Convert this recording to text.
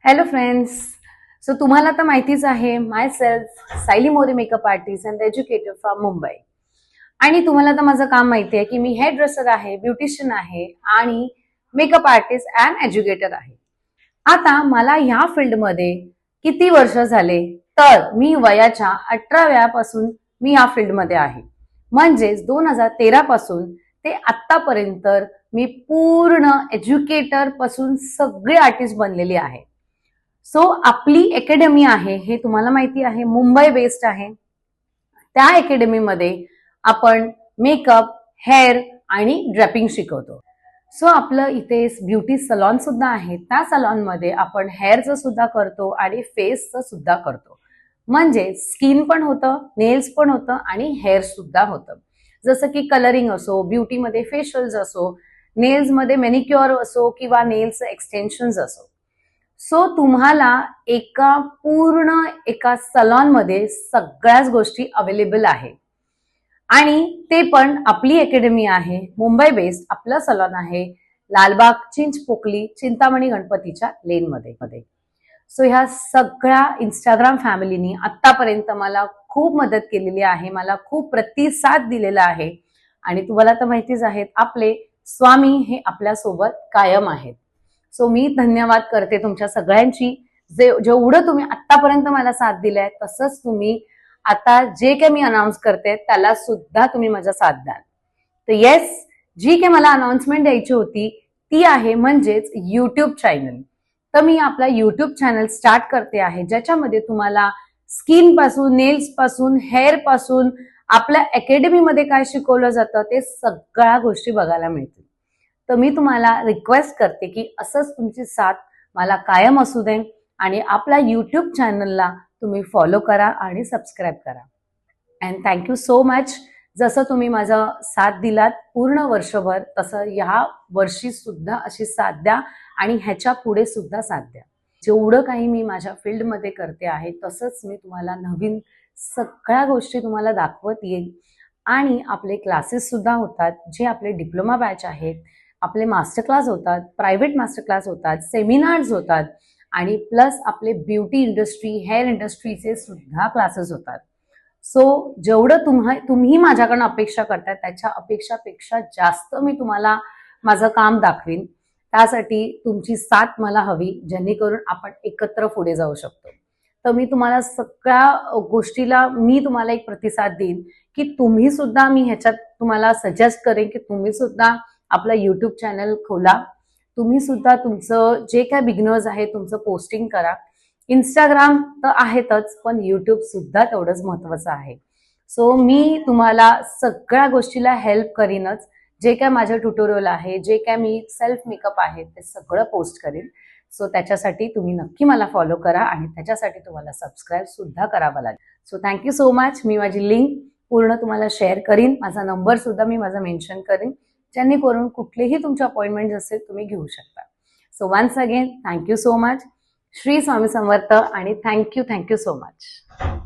Hello friends. So तुम्हाला तर माहितीच आहे, myself Sayali More makeup artist and educator from Mumbai. आणि तुम्हाला तर माझं काम माहिती आहे की मी हेअर ड्रेसर आहे, ब्युटिशियन आहे आणि मेकअप आर्टिस्ट अँड एज्युकेटर आहे. आता मला ह्या फील्डमध्ये किती वर्ष झाले, तर मी वयाच्या 18व्या पासून मी ह्या फील्डमध्ये आहे. म्हणजेच 2013 पासून ते आतापर्यंत मी पूर्ण एज्युकेटर पासून सगळे आर्टिस्ट बनलेली आहे. सो आपली अकॅडमी आहे, हे तुम्हाला माहिती आहे, मुंबई बेस्ड आहे. त्या अकॅडमीमध्ये आपण मेकअप, हेअर आणि ड्रेपिंग शिकवतो. सो आपलं इथे ब्युटी सलॉन सुद्धा आहे. त्या सलॉनमध्ये आपण हेअरचं सुद्धा करतो आणि फेसचं सुद्धा करतो. म्हणजे स्किन पण होतं, नेल्स पण होतं आणि हेअर सुद्धा होतं. जसं की कलरिंग असो, ब्युटीमध्ये फेशियल्स असो, नेल्समध्ये मॅनिक्युअर असो किंवा नेल्स एक्सटेन्शन्स असो. सो तुम्हाला एका सलॉनमध्ये सगळ्याच गोष्टी अवेलेबल आहे. आणि ते पण आपली अकॅडमी आहे, मुंबई बेस्ड आपलं सलॉन आहे, लालबाग चिंचपोकली चिंतामणी गणपतीच्या लेनमध्ये. सो ह्या सगळ्या इंस्टाग्राम फॅमिलीनी आतापर्यंत मला खूप मदत केलेली आहे, मला खूप प्रतिसाद दिलेला आहे. आणि तुम्हाला तर माहितीच आहेत, आपले स्वामी हे आपल्या सोबत कायम आहेत. सो मी धन्यवाद करते तुमच्या सगळ्यांची. जेवढं तुम्ही आतापर्यंत मला साथ दिलाय, तसंच तुम्ही आता जे काही मी अनाउन्स करते त्याला सुद्धा तुम्ही माझा साथ द्याल. तर येस, जी काही मला अनाउन्समेंट द्यायची होती ती आहे म्हणजेच युट्यूब चॅनल. तर मी आपला युट्यूब चॅनल स्टार्ट करते आहे, ज्याच्यामध्ये तुम्हाला स्किन पासून, नेल्स पासून, हेअर पासून, आपल्या अकॅडमीमध्ये काय शिकवलं जातं ते सगळ्या गोष्टी बघायला मिळतील. तर मी तुम्हाला रिक्वेस्ट करते की असंच तुमची साथ मला कायम असू दे आणि आपल्या युट्यूब चॅनलला तुम्ही फॉलो करा आणि सबस्क्राईब करा. And thank you so much. जसं तुम्ही माझा साथ दिलात पूर्ण वर्षभर, तसं ह्या वर्षी सुद्धा अशी साथ द्या आणि ह्याच्या पुढे सुद्धा साथ द्या. जेवढं काही मी माझ्या फील्डमध्ये करते आहे तसंच मी तुम्हाला नवीन सगळ्या गोष्टी तुम्हाला दाखवत येईल. आणि आपले क्लासेस सुद्धा होतात, जे आपले डिप्लोमा बॅच आहेत, आपले मास्टर क्लास होतात, प्रायव्हेट मास्टर क्लास होतात, सेमिनार्स होतात आणि प्लस आपले ब्युटी इंडस्ट्री, हेअर इंडस्ट्रीचे सुद्धा क्लासेस होतात. सो जेवढं तुम्ही माझ्याकडनं अपेक्षा करताय त्याच्या अपेक्षापेक्षा जास्त मी तुम्हाला माझं काम दाखवीन. त्यासाठी तुमची साथ मला हवी, जेणेकरून आपण एकत्र पुढे जाऊ शकतो. तर मी तुम्हाला सगळ्या गोष्टीला मी तुम्हाला एक प्रतिसाद देईन की तुम्ही सुद्धा, मी ह्याच्यात तुम्हाला सजेस्ट करेन की तुम्ही सुद्धा आपला युट्यूब चॅनल खोला. तुम्ही सुद्धा तुमचं जे काय बिगिनर्स आहे तुमचं पोस्टिंग करा. इंस्टाग्राम तर आहेतच, पण युट्यूब सुद्धा तेवढंच महत्वाचं आहे. सो मी तुम्हाला सगळ्या गोष्टीला हेल्प करीनच. जे काय माझं ट्युटोरियल आहे, जे काय मी सेल्फ मेकअप आहे ते सगळं पोस्ट करेन. सो त्याच्यासाठी तुम्ही नक्की मला फॉलो करा आणि त्याच्यासाठी तुम्हाला सबस्क्राईब सुद्धा करावं लागेल. So thank you so much. मी माझी लिंक पूर्ण तुम्हाला शेअर करीन, माझा नंबर सुद्धा मी माझा मेन्शन करीन, जेणेकरून कुठलेही तुमचे अपॉइंटमेंट असेल तुम्ही घेऊ शकता. So once again thank you so much. Shri Swami Samarth आणि थँक्यू सो मच.